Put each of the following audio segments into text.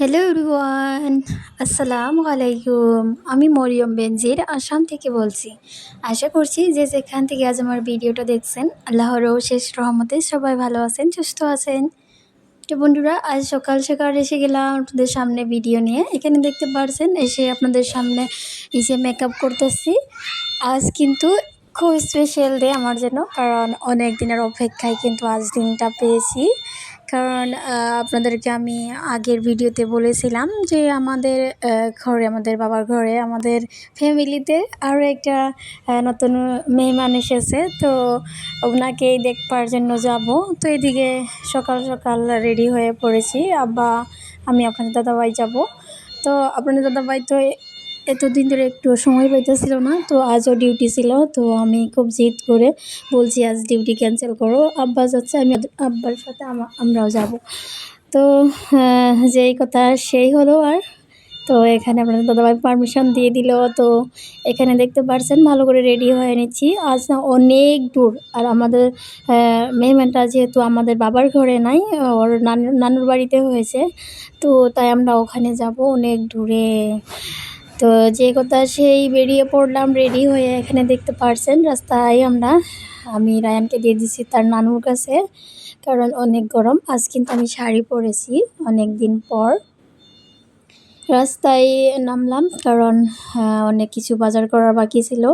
Hello everyone, আসসালামু আলাইকুম। আমি মরিয়ম বেনজির আসাম থেকে বলছি। আশা করছি যে যেখান থেকে আজ আমার ভিডিওটা দেখছেন আল্লাহর অশেষ রহমতে সবাই ভালো আছেন, সুস্থ আছেন। তো বন্ধুরা, আজ সকাল সকাল এসে গেলাম আপনাদের সামনে ভিডিও নিয়ে। এখানে দেখতে পারছেন এসে আপনাদের সামনে এই যে মেকআপ করতেছি। আজ কিন্তু খুব স্পেশাল ডে আমার জন্য, কারণ অনেক দিনের অপেক্ষায় কিন্তু আজ দিনটা পেয়েছি। কারণ আপনাদেরকে আমি আগের ভিডিওতে বলেছিলাম যে আমাদের ঘরে, আমাদের বাবার ঘরে, আমাদের ফ্যামিলিতে আরও একটা নতুন মেহমান এসেছে। তো ওনাকেই দেখবার জন্য যাব। তো এদিকে সকাল সকাল রেডি হয়ে পড়েছি। আব্বা, আমি আপনাদের দাদাভাই যাব। তো আপনাদের দাদাভাই তো এতদিন ধরে একটু সময় পাইতেছিল না, তো আজও ডিউটি ছিল। তো আমি খুব জেদ করে বলছি আজ ডিউটি ক্যান্সেল করো, আব্বা যাচ্ছে, আমি আব্বার সাথে আমরাও যাব। তো যেই কথা সেই হলো। আর তো এখানে আপনাদের দাদাভাই পারমিশন দিয়ে দিল। তো এখানে দেখতে পারছেন ভালো করে রেডি হয়ে নিচ্ছি। আজ না অনেক দূর, আর আমাদের মেহমানটা যেহেতু আমাদের বাবার ঘরে নাই, ওর নানুর বাড়িতে হয়েছে, তো তাই আমরা ওখানে যাব অনেক দূরে। তো যে কথা সেই বেরিয়ে পড়লাম রেডি হয়ে। এখানে দেখতে পারছেন রাস্তায় আমি রায়ানকে দিয়ে দিছি তার নানুর কাছে, কারণ অনেক গরম। আজ কিন্তু আমি শাড়ি পরেছি অনেক দিন পর। রাস্তায় নামলাম, কারণ অনেক কিছু বাজার করার বাকি ছিল।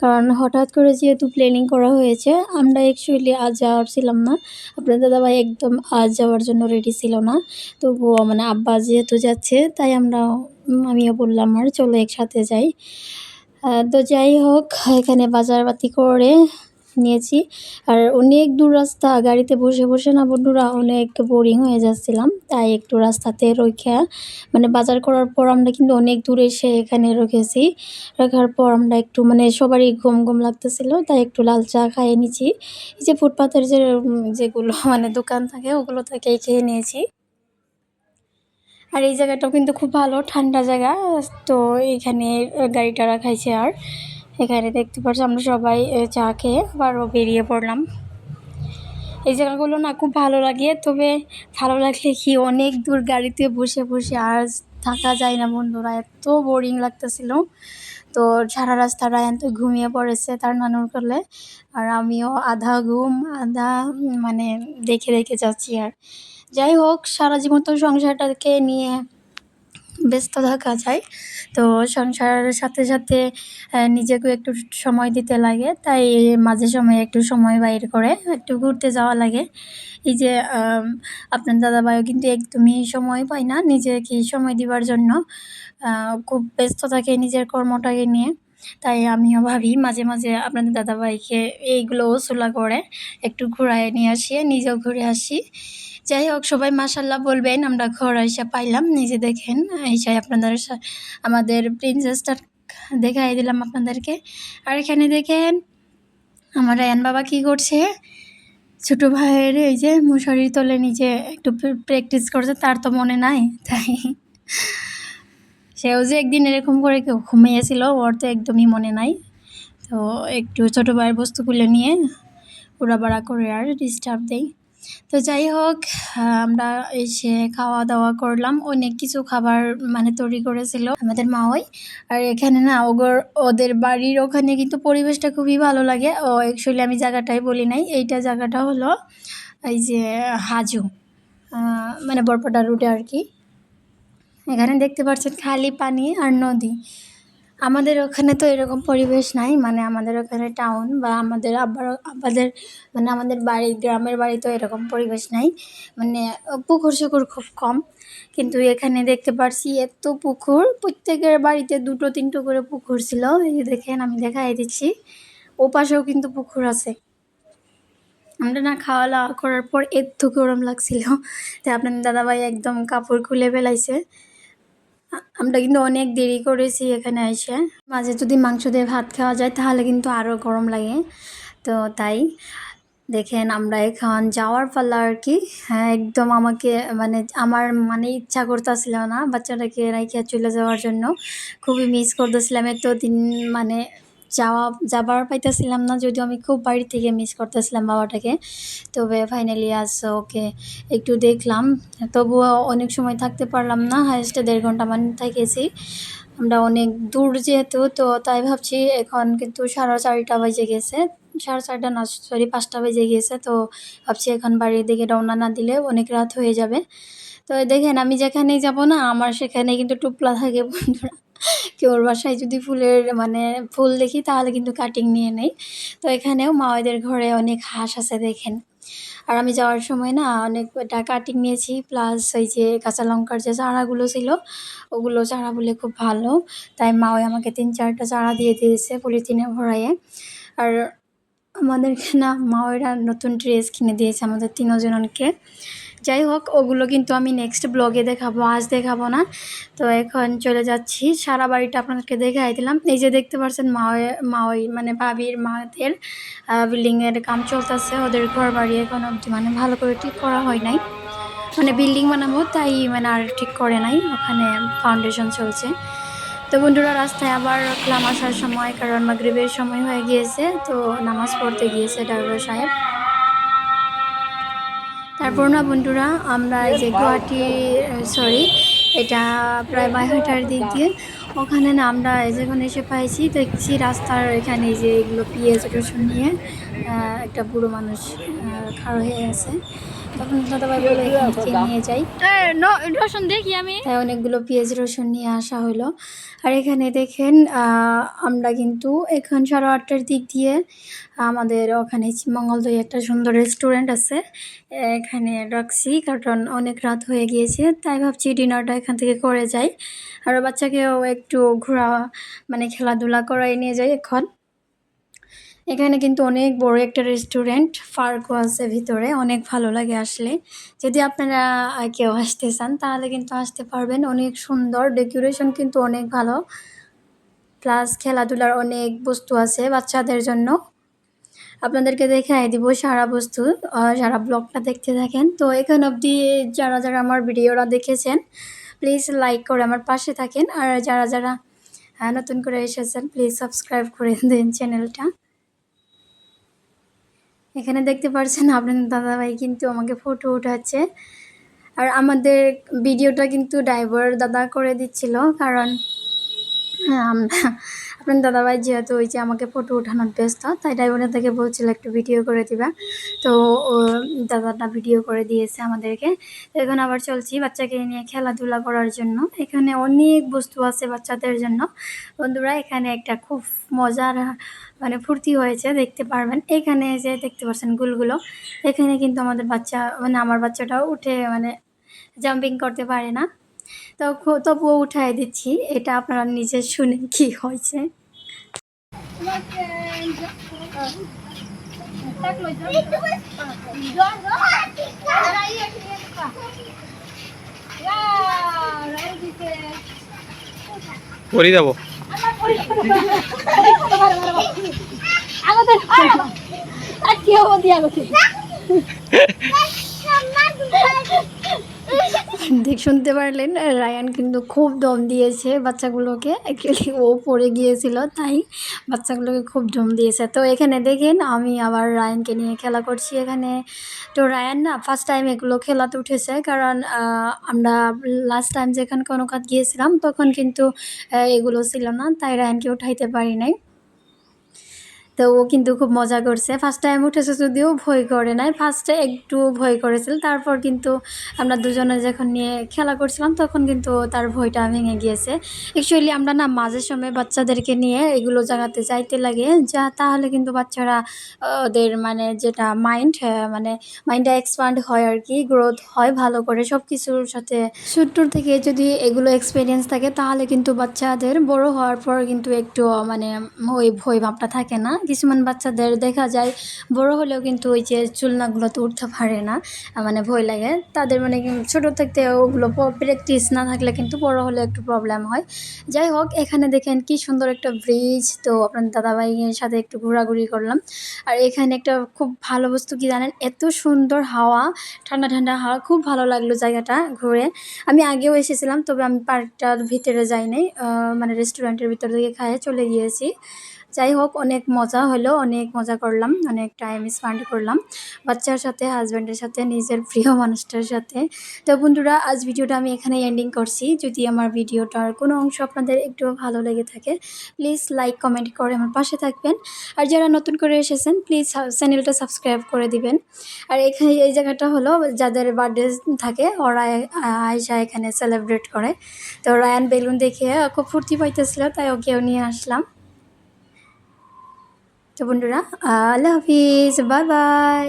কারণ হঠাৎ করে যেহেতু প্ল্যানিং করা হয়েছে, আমরা অ্যাকচুয়ালি আজ যাওয়ার ছিলাম না। আপনার দাদাভাই একদম আজ যাওয়ার জন্য রেডি ছিল না। তবুও মানে আব্বা যেহেতু যাচ্ছে, তাই আমিও বললাম আর চলো একসাথে যাই। তো যাই হোক, এখানে বাজারপাতি করে নিয়েছি। আর অনেক দূর রাস্তা, গাড়িতে বসে বসে না বন্ধুরা অনেক বোরিং হয়ে যাচ্ছিলাম, তাই একটু রাস্তাতে রইখা মানে বাজার করার পর আমরা কিন্তু অনেক দূরে এসে এখানে রেখেছি। রাখার পর আমরা একটু মানে সবারই ঘুম ঘুম লাগতেছিল, তাই একটু লাল চা খাইয়ে নিচ্ছি। এই যে ফুটপাতের যেগুলো মানে দোকান থাকে ওগুলো থেকেই খেয়ে নিয়েছি। আর এই জায়গাটাও কিন্তু খুব ভালো, ঠান্ডা জায়গা। তো এখানে গাড়িটা রাখাইছে। আর এখানে দেখতে পাচ্ছি আমরা সবাই চা খেয়ে আবারও বেরিয়ে পড়লাম। এই জায়গাগুলো না খুব ভালো লাগে, তবে ভালো লাগলে কি অনেক দূর গাড়িতে বসে বসে আর থাকা যায় না বন্ধুরা, এত বোরিং লাগতেছিল। তো সারা রাস্তা রায়ান তো ঘুমিয়ে পড়েছে তার নানুর কোলে, আর আমিও আধা ঘুম আধা মানে দেখে দেখে যাচ্ছি। আর যাই হোক, সারা জীবন তো সংসারটাকে নিয়ে ব্যস্ত থাকা যায়। তো সংসারের সাথে সাথে নিজেকেও একটু সময় দিতে লাগে, তাই মাঝে সময়ে একটু সময় বাইর করে একটু ঘুরতে যাওয়া লাগে। এই যে আপনার দাদাভাইও কিন্তু একদমই সময় পায় না নিজেকে সময় দিবার জন্য, খুব ব্যস্ত থাকে নিজের কর্মটাকে নিয়ে। তাই আমিও ভাবি মাঝে মাঝে আপনাদের দাদাভাইকে এইগুলো ওসুলা করে একটু ঘুরায় নিয়ে আসি, নিজেও ঘুরে আসি। যাই হোক, সবাই মাশাল্লাহ বলবেন। আমরা ঘর আইসা পাইলাম, নিজে দেখেন এইসাই আপনাদের আমাদের প্রিন্সেসটা দেখাই দিলাম আপনাদেরকে। আর এখানে দেখেন আমার রায়ান বাবা কি করছে, ছোটো ভাইয়ের এই যে মশারির তলে নিচে একটু প্র্যাকটিস করছে, তার তো মনে নাই, তাই সেও যে একদিন এরকম করে কেউ ঘুমিয়েছিল ওর তো একদমই মনে নাই। তো একটু ছোটো ভাইয়ের বস্তুগুলো নিয়ে উড়াবাড়া করে আর ডিস্টার্ব দেই। তো যাই হোক, আমরা এসে খাওয়া দাওয়া করলাম। অনেক কিছু খাবার মানে তৈরি করেছিল আমাদের মা ওই। আর এখানে না ওদের বাড়ির ওখানে কিন্তু পরিবেশটা খুবই ভালো লাগে। ও অ্যাকচুয়ালি আমি জায়গাটাই বলি নাই, এইটা জায়গাটা হলো এই যে হাজো, মানে বরপেটা রুটে আর কি। এখানে দেখতে পাচ্ছেন খালি পানি আর নদী। আমাদের ওখানে তো এরকম পরিবেশ নাই, মানে আমাদের ওখানে টাউন বা আব্বাদের মানে আমাদের বাড়ি, গ্রামের বাড়ি তো এরকম পরিবেশ নাই, মানে পুকুর শুকুর খুব কম। কিন্তু এখানে দেখতে পারছি এত পুকুর, প্রত্যেকের বাড়িতে দুটো তিনটো করে পুকুর ছিল। এই যে দেখেন, আমি দেখাই দিচ্ছি, ও পাশেও কিন্তু পুকুর আছে। আমরা না খাওয়া দাওয়া করার পর এত গরম লাগছিল, তাই আপনার দাদাভাই একদম কাপড় খুলে ফেলাইছে। আমরা কিন্তু অনেক দেরি করেছি এখানে এসে। মাঝে যদি মাংস দিয়ে ভাত খাওয়া যায় তাহলে কিন্তু আরও গরম লাগে। তো তাই দেখেন আমরা এখন যাওয়ার পালা আর কি। হ্যাঁ, একদম আমাকে আমার ইচ্ছা করতেছিল না বাচ্চাটাকে রেখে চলে যাওয়ার জন্য, খুবই মিস করতেছিলাম এতদিন। মানে যাবার পাইতেছিলাম না, যদিও আমি খুব বাড়ি থেকে মিস করতেছিলাম বাবাটাকে। তবে ফাইনালি আজ ওকে একটু দেখলাম, তবুও অনেক সময় থাকতে পারলাম না, হাইয়েস্টে 1.5 ঘন্টা মান থেকেছি। আমরা অনেক দূর যেহেতু, তো তাই ভাবছি এখন কিন্তু 4:30 বেজে গেছে, 4:30 না সরি 5টা বেজে গিয়েছে। তো ভাবছি এখন বাড়ির দিকে রওনা না দিলে অনেক রাত হয়ে যাবে। তো দেখেন আমি যেখানেই যাব না আমার সেখানে কিন্তু টুপলা থাকে বন্ধুরা। কেউর বাসায় যদি ফুল দেখি তাহলে কিন্তু কাটিং নিয়ে নেই। তো এখানেও মাওয়াদের ঘরে অনেক হাঁস আছে দেখেন। আর আমি যাওয়ার সময় না অনেকটা কাটিং নিয়েছি, প্লাস ওই যে কাঁচা লঙ্কার যে চারাগুলো ছিল ওগুলো চারা বলে খুব ভালো, তাই মাও আমাকে 3-4টা চারা দিয়ে দিয়েছে পলিথিনে ভরাইয়ে। আর আমাদেরকে না মাওয়েরা নতুন ড্রেস কিনে দিয়েছে আমাদের 3জনকে। যাই হোক, ওগুলো কিন্তু আমি নেক্সট ব্লগে দেখাবো, আজ দেখাবো না। তো এখন চলে যাচ্ছি, সারা বাড়িটা আপনাদেরকে দেখাই দিলাম। এই যে দেখতে পাচ্ছেন মাওই মানে ভাবির মাদের বিল্ডিংয়ের কাম চলতেছে, ওদের ঘর বাড়ি এখন অবধি ভালো করে ঠিক করা হয় নাই, বিল্ডিং বানাবো তাই আর ঠিক করে নাই, ওখানে ফাউন্ডেশন চলছে। তো বন্ধুরা রাস্তায় আবার রাখলাম আসার সময়, কারণ মাগরিবের সময় হয়ে গিয়েছে, তো নামাজ পড়তে গিয়েছে ড্রাইভার সাহেব। তারপর না বন্ধুরা আমরা এই যে গুয়াহাটি সরি এটা প্রায় বাইহাটার দিক দিয়ে, ওখানে না আমরা যখন এসে পাইছি দেখছি রাস্তার এখানে যে এগুলো পেঁয়াজ রসুন নিয়ে একটা বুড়ো মানুষ খাড়া হয়ে আছে। তখন দাদাভাই বলে এখান থেকে নিয়ে যাই, রসুন দেখি আমি, তাই অনেকগুলো পেঁয়াজ রসুন নিয়ে আসা হলো। আর এখানে দেখেন আমরা কিন্তু এখন 8:30টার দিক দিয়ে আমাদের ওখানে মঙ্গলদৈ একটা সুন্দর রেস্টুরেন্ট আছে, এখানে রাখছি কারণ অনেক রাত হয়ে গিয়েছে, তাই ভাবছি ডিনারটা এখান থেকে করে যাই। আর বাচ্চাকেও একটু ঘোরা খেলাধুলা করাই নিয়ে যাই এখন। এখানে কিন্তু অনেক বড় একটা রেস্টুরেন্ট, পার্কও আছে ভিতরে, অনেক ভালো লাগে আসলে। যদি আপনারা কেউ আসতে চান তাহলে কিন্তু আসতে পারবেন, অনেক সুন্দর, ডেকোরেশন কিন্তু অনেক ভালো, প্লাস খেলাধুলার অনেক বস্তু আছে বাচ্চাদের জন্য। আপনাদেরকে দেখাই দিব সারা বস্তু, সারা ব্লগটা দেখতে থাকেন। তো এখন অবধি যারা যারা আমার ভিডিওটা দেখেছেন প্লিজ লাইক করে আমার পাশে থাকেন, আর যারা যারা নতুন করে এসেছেন প্লিজ সাবস্ক্রাইব করে দিন চ্যানেলটা। এখানে দেখতে পাচ্ছেন আপনাদের দাদাভাই কিন্তু আমাকে ফটো উঠাচ্ছে, আর আমাদের ভিডিওটা কিন্তু ড্রাইভার দাদা করে দিচ্ছিল, কারণ আমরা আপনার দাদাভাই যেহেতু ওই যে আমাকে ফটো ওঠানোর ব্যস্ত, তাই ড্রাইভারের থেকে বলছিল একটু ভিডিও করে দিবা, তো ও দাদাটা ভিডিও করে দিয়েছে আমাদেরকে। এখন আবার চলছি বাচ্চাকে নিয়ে খেলাধুলা করার জন্য, এখানে অনেক বস্তু আছে বাচ্চাদের জন্য বন্ধুরা। এখানে একটা খুব মজার ফুর্তি হয়েছে, দেখতে পারবেন। এখানে যে দেখতে পাচ্ছেন গুলগুলো, এখানে কিন্তু আমাদের বাচ্চা আমার বাচ্চাটাও উঠে জাম্পিং করতে পারে না, তো তবুও উঠাই দিচ্ছি, এটা আপনারা নিজে শুনেন কি হয়েছে। পরে যাব শুনতে পারলেন রায়ান কিন্তু খুব দম দিয়েছে বাচ্চাগুলোকে, অ্যাকচুয়ালি ও পড়ে গিয়েছিল তাই বাচ্চাগুলোকে খুব দম দিয়েছে। তো এখানে দেখেন আমি আবার রায়ানকে নিয়ে খেলা করছি এখানে। তো রায়ান না ফার্স্ট টাইম এগুলো খেলাতে উঠেছে, কারণ আমরা লাস্ট টাইম যেখানে কোনো কাজ গিয়েছিলাম তখন কিন্তু এগুলো ছিল না, তাই রায়ানকে উঠাইতে পারি নাই। তো ও কিন্তু খুব মজা করছে, ফার্স্ট টাইম উঠেছে যদিও ভয় করে নাই, ফার্স্টে একটু ভয় করেছিল, তারপর কিন্তু আমরা দুজনে যখন নিয়ে খেলা করছিলাম তখন কিন্তু তার ভয়টা ভেঙে গিয়েছে। অ্যাকচুয়ালি আমরা না মাঝে সময় বাচ্চাদেরকে নিয়ে এগুলো জায়গাতে যাইতে লাগে, যা তাহলে কিন্তু বাচ্চারা ওদের যেটা মাইন্ডটা এক্সপান্ড হয় আর কি, গ্রোথ হয় ভালো করে সব কিছুর সাথে। ছোট্টর থেকে যদি এগুলো এক্সপিরিয়েন্স থাকে তাহলে কিন্তু বাচ্চাদের বড় হওয়ার পর কিন্তু একটু ওই ভয় ভাবটা থাকে না। কিছুমান বাচ্চাদের দেখা যায় বড় হলেও কিন্তু ওই যে চুলনাগুলোতে উঠতে পারে না, ভয় লাগে তাদের, ছোটো থেকে ওগুলো প্র্যাকটিস না থাকলে কিন্তু বড় হলে একটু প্রবলেম হয়। যাই হোক, এখানে দেখেন কি সুন্দর একটা ব্রিজ, তো আপনার দাদাভাইয়ের সাথে একটু ঘোরাঘুরি করলাম। আর এখানে একটা খুব ভালো বস্তু কি জানেন, এত সুন্দর হাওয়া, ঠান্ডা ঠান্ডা হাওয়া, খুব ভালো লাগলো জায়গাটা ঘুরে। আমি আগেও এসেছিলাম, তবে আমি পার্কটার ভিতরে যাই নাই, রেস্টুরেন্টের ভিতর থেকে খাইয়ে চলে গিয়েছি। যাই হোক, অনেক মজা হলো, অনেক মজা করলাম, অনেক টাইম স্পেন্ড করলাম বাচ্চার সাথে, হাজব্যান্ডের সাথে, নিজের প্রিয় মানুষটার সাথে। তো বন্ধুরা, আজ ভিডিওটা আমি এখানে এন্ডিং করছি। যদি আমার ভিডিওটার কোনো অংশ আপনাদের একটু ভালো লেগে থাকে, প্লিজ লাইক কমেন্ট করে আমার পাশে থাকবেন। আর যারা নতুন করে এসেছেন, প্লিজ চ্যানেলটা সাবস্ক্রাইব করে দিবেন। আর এখানে এই জায়গাটা হলো যাদের বার্থডে থাকে ওরা আয়সা এখানে সেলিব্রেট করে। তো রায়ান বেলুন দেখে খুব ফুর্তি পাইতেছিল, তাই ওকেও নিয়ে আসলাম। তো বন্ধুরা, আল্লাহ হাফিজ, বাই বাই।